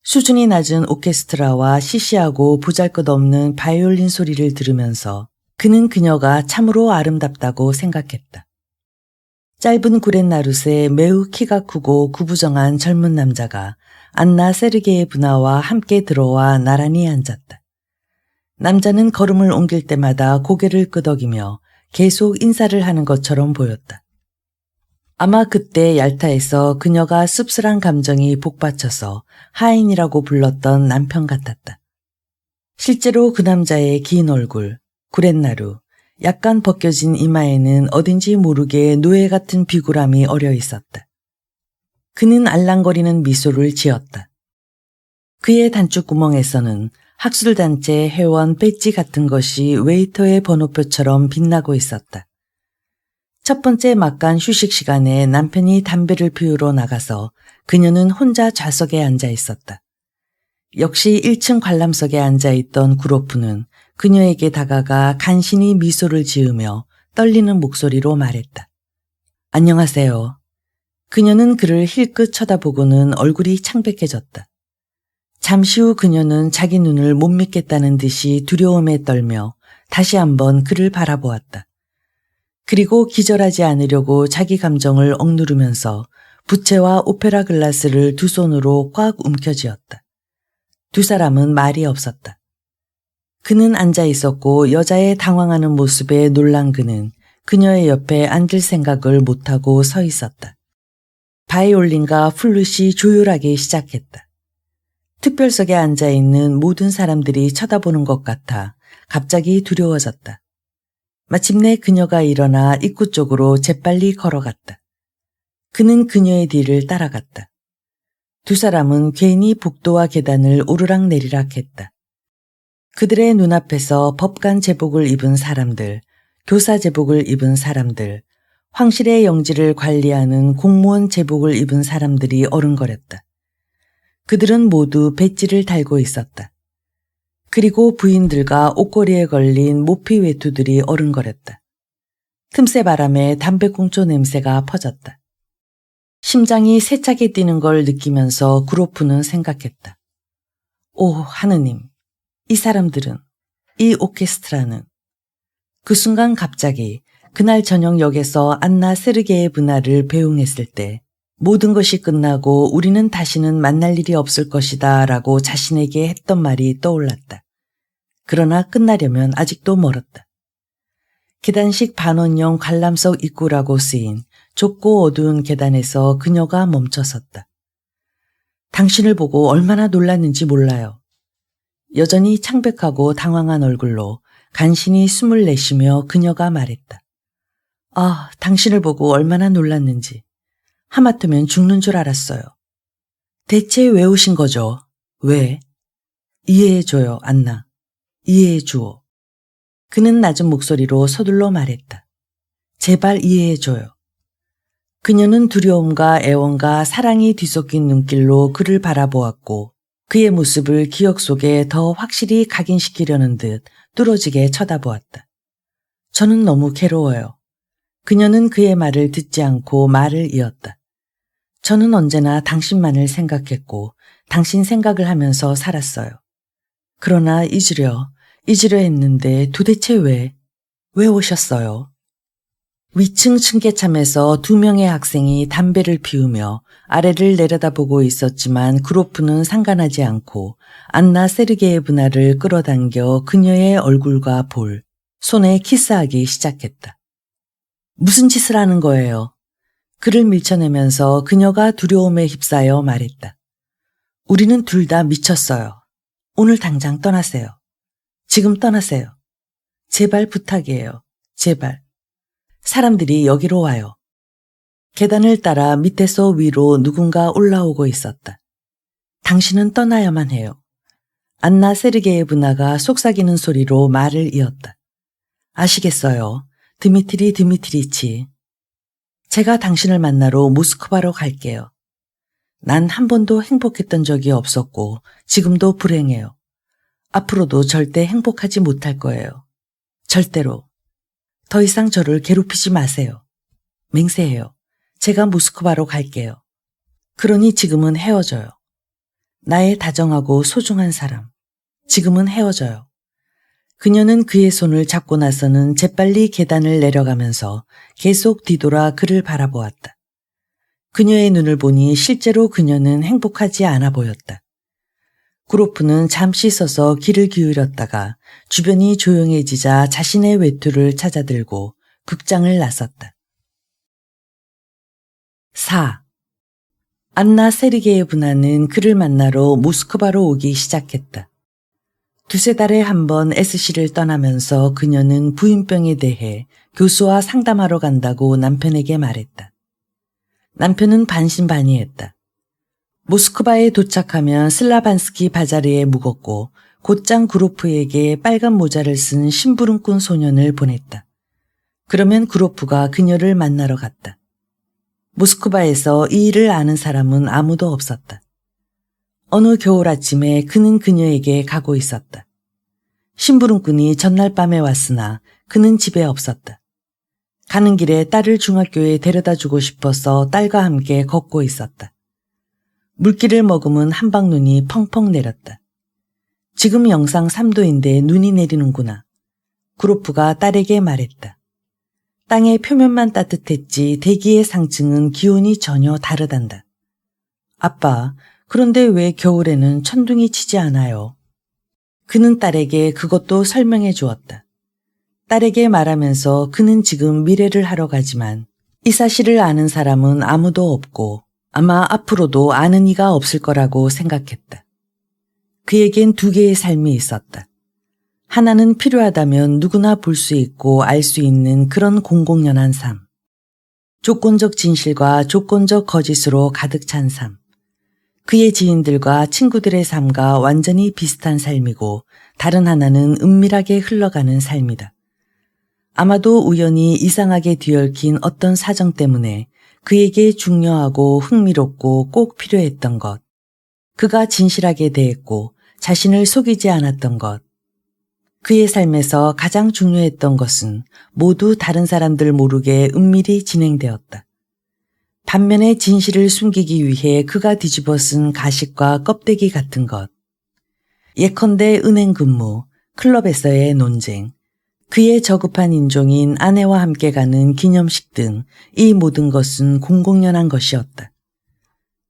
수준이 낮은 오케스트라와 시시하고 보잘것없는 바이올린 소리를 들으면서 그는 그녀가 참으로 아름답다고 생각했다. 짧은 구렛나룻에 매우 키가 크고 구부정한 젊은 남자가 안나 세르게예브나와 함께 들어와 나란히 앉았다. 남자는 걸음을 옮길 때마다 고개를 끄덕이며 계속 인사를 하는 것처럼 보였다. 아마 그때 얄타에서 그녀가 씁쓸한 감정이 복받쳐서 하인이라고 불렀던 남편 같았다. 실제로 그 남자의 긴 얼굴, 구렛나루, 약간 벗겨진 이마에는 어딘지 모르게 노예 같은 비굴함이 어려 있었다. 그는 알랑거리는 미소를 지었다. 그의 단추구멍에서는 학술단체 회원 배지 같은 것이 웨이터의 번호표처럼 빛나고 있었다. 첫 번째 막간 휴식 시간에 남편이 담배를 피우러 나가서 그녀는 혼자 좌석에 앉아 있었다. 역시 1층 관람석에 앉아있던 구로프는 그녀에게 다가가 간신히 미소를 지으며 떨리는 목소리로 말했다. 안녕하세요. 그녀는 그를 힐끗 쳐다보고는 얼굴이 창백해졌다. 잠시 후 그녀는 자기 눈을 못 믿겠다는 듯이 두려움에 떨며 다시 한번 그를 바라보았다. 그리고 기절하지 않으려고 자기 감정을 억누르면서 부채와 오페라 글라스를 두 손으로 꽉 움켜쥐었다. 두 사람은 말이 없었다. 그는 앉아 있었고 여자의 당황하는 모습에 놀란 그는 그녀의 옆에 앉을 생각을 못하고 서 있었다. 바이올린과 플룻이 조율하기 시작했다. 특별석에 앉아있는 모든 사람들이 쳐다보는 것 같아 갑자기 두려워졌다. 마침내 그녀가 일어나 입구 쪽으로 재빨리 걸어갔다. 그는 그녀의 뒤를 따라갔다. 두 사람은 괜히 복도와 계단을 오르락내리락 했다. 그들의 눈앞에서 법관 제복을 입은 사람들, 교사 제복을 입은 사람들, 황실의 영지를 관리하는 공무원 제복을 입은 사람들이 어른거렸다. 그들은 모두 배지를 달고 있었다. 그리고 부인들과 옷걸이에 걸린 모피 외투들이 어른거렸다. 틈새 바람에 담배꽁초 냄새가 퍼졌다. 심장이 세차게 뛰는 걸 느끼면서 구로프는 생각했다. 오 하느님, 이 사람들은, 이 오케스트라는. 그 순간 갑자기 그날 저녁 역에서 안나 세르게예브나를 배웅했을 때 모든 것이 끝나고 우리는 다시는 만날 일이 없을 것이다 라고 자신에게 했던 말이 떠올랐다. 그러나 끝나려면 아직도 멀었다. 계단식 반원형 관람석 입구라고 쓰인 좁고 어두운 계단에서 그녀가 멈춰섰다. 당신을 보고 얼마나 놀랐는지 몰라요. 여전히 창백하고 당황한 얼굴로 간신히 숨을 내쉬며 그녀가 말했다. 아, 당신을 보고 얼마나 놀랐는지. 하마터면 죽는 줄 알았어요. 대체 왜 오신 거죠? 왜? 이해해줘요, 안나. 이해해주어. 그는 낮은 목소리로 서둘러 말했다. 제발 이해해줘요. 그녀는 두려움과 애원과 사랑이 뒤섞인 눈길로 그를 바라보았고 그의 모습을 기억 속에 더 확실히 각인시키려는 듯 뚫어지게 쳐다보았다. 저는 너무 괴로워요. 그녀는 그의 말을 듣지 않고 말을 이었다. 저는 언제나 당신만을 생각했고 당신 생각을 하면서 살았어요. 그러나 잊으려 했는데 도대체 왜 오셨어요? 위층 층계참에서 2명의 학생이 담배를 피우며 아래를 내려다보고 있었지만 그로프는 상관하지 않고 안나 세르게예브나를 끌어당겨 그녀의 얼굴과 볼, 손에 키스하기 시작했다. 무슨 짓을 하는 거예요? 그를 밀쳐내면서 그녀가 두려움에 휩싸여 말했다. 우리는 둘 다 미쳤어요. 오늘 당장 떠나세요. 지금 떠나세요. 제발 부탁이에요. 제발. 사람들이 여기로 와요. 계단을 따라 밑에서 위로 누군가 올라오고 있었다. 당신은 떠나야만 해요. 안나 세르게예브나가 속삭이는 소리로 말을 이었다. 아시겠어요? 드미트리 드미트리치. 제가 당신을 만나러 모스크바로 갈게요. 난 한 번도 행복했던 적이 없었고 지금도 불행해요. 앞으로도 절대 행복하지 못할 거예요. 절대로. 더 이상 저를 괴롭히지 마세요. 맹세해요. 제가 모스크바로 갈게요. 그러니 지금은 헤어져요. 나의 다정하고 소중한 사람. 지금은 헤어져요. 그녀는 그의 손을 잡고 나서는 재빨리 계단을 내려가면서 계속 뒤돌아 그를 바라보았다. 그녀의 눈을 보니 실제로 그녀는 행복하지 않아 보였다. 그로프는 잠시 서서 귀를 기울였다가 주변이 조용해지자 자신의 외투를 찾아들고 극장을 나섰다. 4. 안나 세르게예브나는 그를 만나러 모스크바로 오기 시작했다. 2-3달에 한 번 SC를 떠나면서 그녀는 부인병에 대해 교수와 상담하러 간다고 남편에게 말했다. 남편은 반신반의했다. 모스크바에 도착하면 슬라반스키 바자르에 묵었고 곧장 그로프에게 빨간 모자를 쓴 심부름꾼 소년을 보냈다. 그러면 그로프가 그녀를 만나러 갔다. 모스크바에서 이 일을 아는 사람은 아무도 없었다. 어느 겨울 아침에 그는 그녀에게 가고 있었다. 심부름꾼이 전날 밤에 왔으나 그는 집에 없었다. 가는 길에 딸을 중학교에 데려다 주고 싶어서 딸과 함께 걷고 있었다. 물기를 머금은 한방눈이 펑펑 내렸다. 지금 영상 3도인데 눈이 내리는구나. 그로프가 딸에게 말했다. 땅의 표면만 따뜻했지 대기의 상층은 기온이 전혀 다르단다. 아빠, 그런데 왜 겨울에는 천둥이 치지 않아요? 그는 딸에게 그것도 설명해 주었다. 딸에게 말하면서 그는 지금 미래를 하러 가지만 이 사실을 아는 사람은 아무도 없고 아마 앞으로도 아는 이가 없을 거라고 생각했다. 그에겐 2개의 삶이 있었다. 하나는 필요하다면 누구나 볼 수 있고 알 수 있는 그런 공공연한 삶. 조건적 진실과 조건적 거짓으로 가득 찬 삶. 그의 지인들과 친구들의 삶과 완전히 비슷한 삶이고 다른 하나는 은밀하게 흘러가는 삶이다. 아마도 우연히 이상하게 뒤얽힌 어떤 사정 때문에 그에게 중요하고 흥미롭고 꼭 필요했던 것. 그가 진실하게 대했고 자신을 속이지 않았던 것. 그의 삶에서 가장 중요했던 것은 모두 다른 사람들 모르게 은밀히 진행되었다. 반면에 진실을 숨기기 위해 그가 뒤집어 쓴 가식과 껍데기 같은 것. 예컨대 은행 근무, 클럽에서의 논쟁, 그의 저급한 인종인 아내와 함께 가는 기념식 등 이 모든 것은 공공연한 것이었다.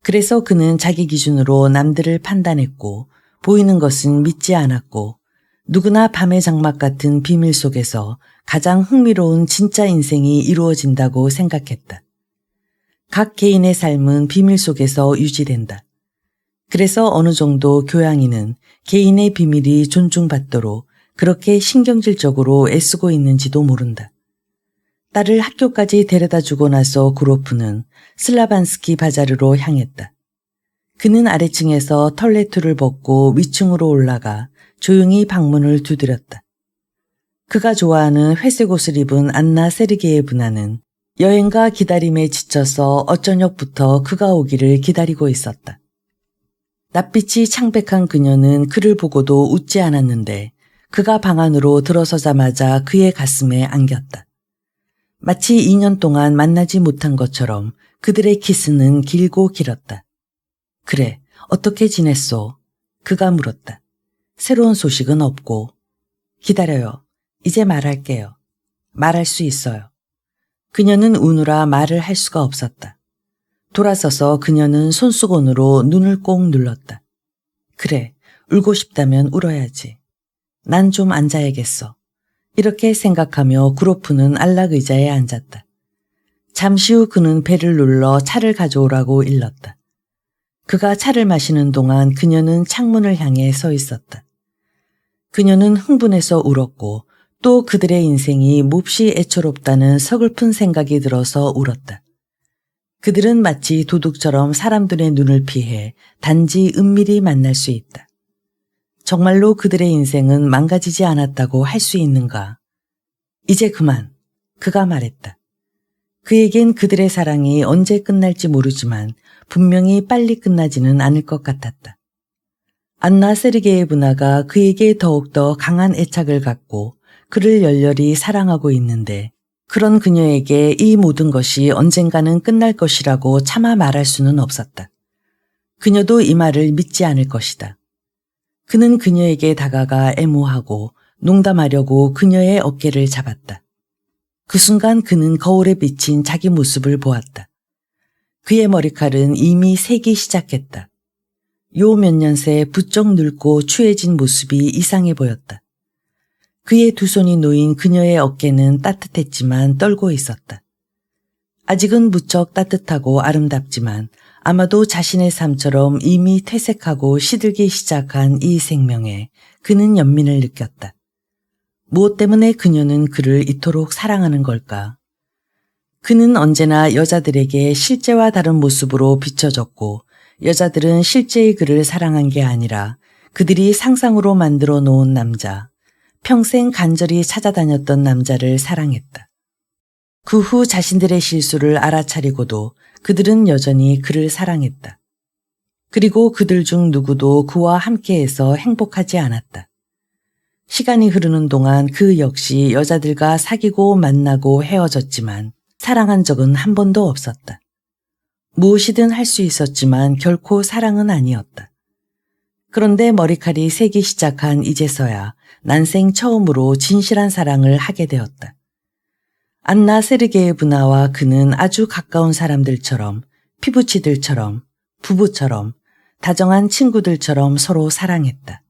그래서 그는 자기 기준으로 남들을 판단했고 보이는 것은 믿지 않았고 누구나 밤의 장막 같은 비밀 속에서 가장 흥미로운 진짜 인생이 이루어진다고 생각했다. 각 개인의 삶은 비밀 속에서 유지된다. 그래서 어느 정도 교양인은 개인의 비밀이 존중받도록 그렇게 신경질적으로 애쓰고 있는지도 모른다. 딸을 학교까지 데려다 주고 나서 그로프는 슬라반스키 바자르로 향했다. 그는 아래층에서 털레투를 벗고 위층으로 올라가 조용히 방문을 두드렸다. 그가 좋아하는 회색 옷을 입은 안나 세르게예브나는 여행과 기다림에 지쳐서 어쩌녁부터 그가 오기를 기다리고 있었다. 낯빛이 창백한 그녀는 그를 보고도 웃지 않았는데 그가 방 안으로 들어서자마자 그의 가슴에 안겼다. 마치 2년 동안 만나지 못한 것처럼 그들의 키스는 길고 길었다. 그래, 어떻게 지냈소? 그가 물었다. 새로운 소식은 없고. 기다려요. 이제 말할게요. 말할 수 있어요. 그녀는 우느라 말을 할 수가 없었다. 돌아서서 그녀는 손수건으로 눈을 꼭 눌렀다. 그래, 울고 싶다면 울어야지. 난 좀 앉아야겠어. 이렇게 생각하며 구로프는 안락의자에 앉았다. 잠시 후 그는 배를 눌러 차를 가져오라고 일렀다. 그가 차를 마시는 동안 그녀는 창문을 향해 서 있었다. 그녀는 흥분해서 울었고 또 그들의 인생이 몹시 애처롭다는 서글픈 생각이 들어서 울었다. 그들은 마치 도둑처럼 사람들의 눈을 피해 단지 은밀히 만날 수 있다. 정말로 그들의 인생은 망가지지 않았다고 할 수 있는가? 이제 그만, 그가 말했다. 그에겐 그들의 사랑이 언제 끝날지 모르지만 분명히 빨리 끝나지는 않을 것 같았다. 안나 세르게예브나가 그에게 더욱더 강한 애착을 갖고 그를 열렬히 사랑하고 있는데 그런 그녀에게 이 모든 것이 언젠가는 끝날 것이라고 차마 말할 수는 없었다. 그녀도 이 말을 믿지 않을 것이다. 그는 그녀에게 다가가 애모하고 농담하려고 그녀의 어깨를 잡았다. 그 순간 그는 거울에 비친 자기 모습을 보았다. 그의 머리칼은 이미 새기 시작했다. 요 몇 년 새 부쩍 늙고 추해진 모습이 이상해 보였다. 그의 두 손이 놓인 그녀의 어깨는 따뜻했지만 떨고 있었다. 아직은 무척 따뜻하고 아름답지만 아마도 자신의 삶처럼 이미 퇴색하고 시들기 시작한 이 생명에 그는 연민을 느꼈다. 무엇 때문에 그녀는 그를 이토록 사랑하는 걸까? 그는 언제나 여자들에게 실제와 다른 모습으로 비춰졌고 여자들은 실제의 그를 사랑한 게 아니라 그들이 상상으로 만들어 놓은 남자, 평생 간절히 찾아다녔던 남자를 사랑했다. 그 후 자신들의 실수를 알아차리고도 그들은 여전히 그를 사랑했다. 그리고 그들 중 누구도 그와 함께해서 행복하지 않았다. 시간이 흐르는 동안 그 역시 여자들과 사귀고 만나고 헤어졌지만 사랑한 적은 한 번도 없었다. 무엇이든 할 수 있었지만 결코 사랑은 아니었다. 그런데 머리칼이 새기 시작한 이제서야 난생 처음으로 진실한 사랑을 하게 되었다. 안나 세르게예브나와 그는 아주 가까운 사람들처럼, 피부치들처럼, 부부처럼, 다정한 친구들처럼 서로 사랑했다.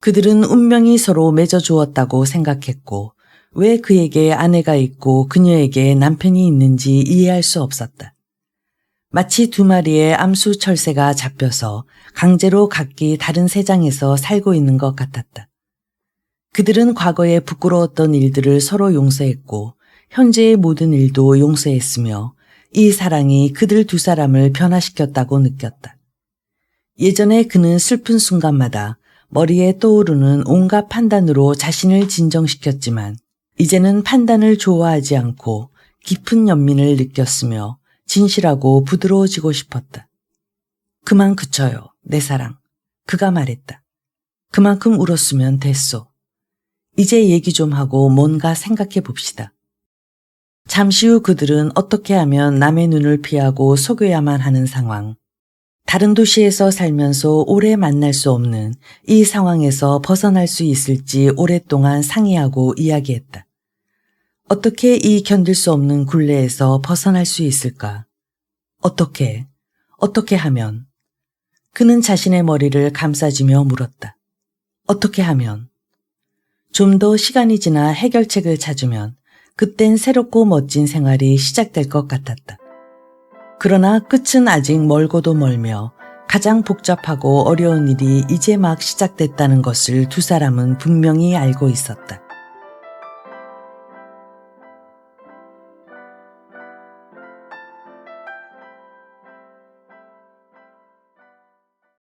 그들은 운명이 서로 맺어주었다고 생각했고 왜 그에게 아내가 있고 그녀에게 남편이 있는지 이해할 수 없었다. 마치 두 마리의 암수 철새가 잡혀서 강제로 각기 다른 세상에서 살고 있는 것 같았다. 그들은 과거에 부끄러웠던 일들을 서로 용서했고 현재의 모든 일도 용서했으며 이 사랑이 그들 두 사람을 변화시켰다고 느꼈다. 예전에 그는 슬픈 순간마다 머리에 떠오르는 온갖 판단으로 자신을 진정시켰지만 이제는 판단을 좋아하지 않고 깊은 연민을 느꼈으며 진실하고 부드러워지고 싶었다. 그만 그쳐요, 내 사랑. 그가 말했다. 그만큼 울었으면 됐소. 이제 얘기 좀 하고 뭔가 생각해 봅시다. 잠시 후 그들은 어떻게 하면 남의 눈을 피하고 속여야만 하는 상황, 다른 도시에서 살면서 오래 만날 수 없는 이 상황에서 벗어날 수 있을지 오랫동안 상의하고 이야기했다. 어떻게 이 견딜 수 없는 굴레에서 벗어날 수 있을까? 어떻게 하면? 그는 자신의 머리를 감싸지며 물었다. 어떻게 하면? 좀 더 시간이 지나 해결책을 찾으면 그땐 새롭고 멋진 생활이 시작될 것 같았다. 그러나 끝은 아직 멀고도 멀며 가장 복잡하고 어려운 일이 이제 막 시작됐다는 것을 두 사람은 분명히 알고 있었다.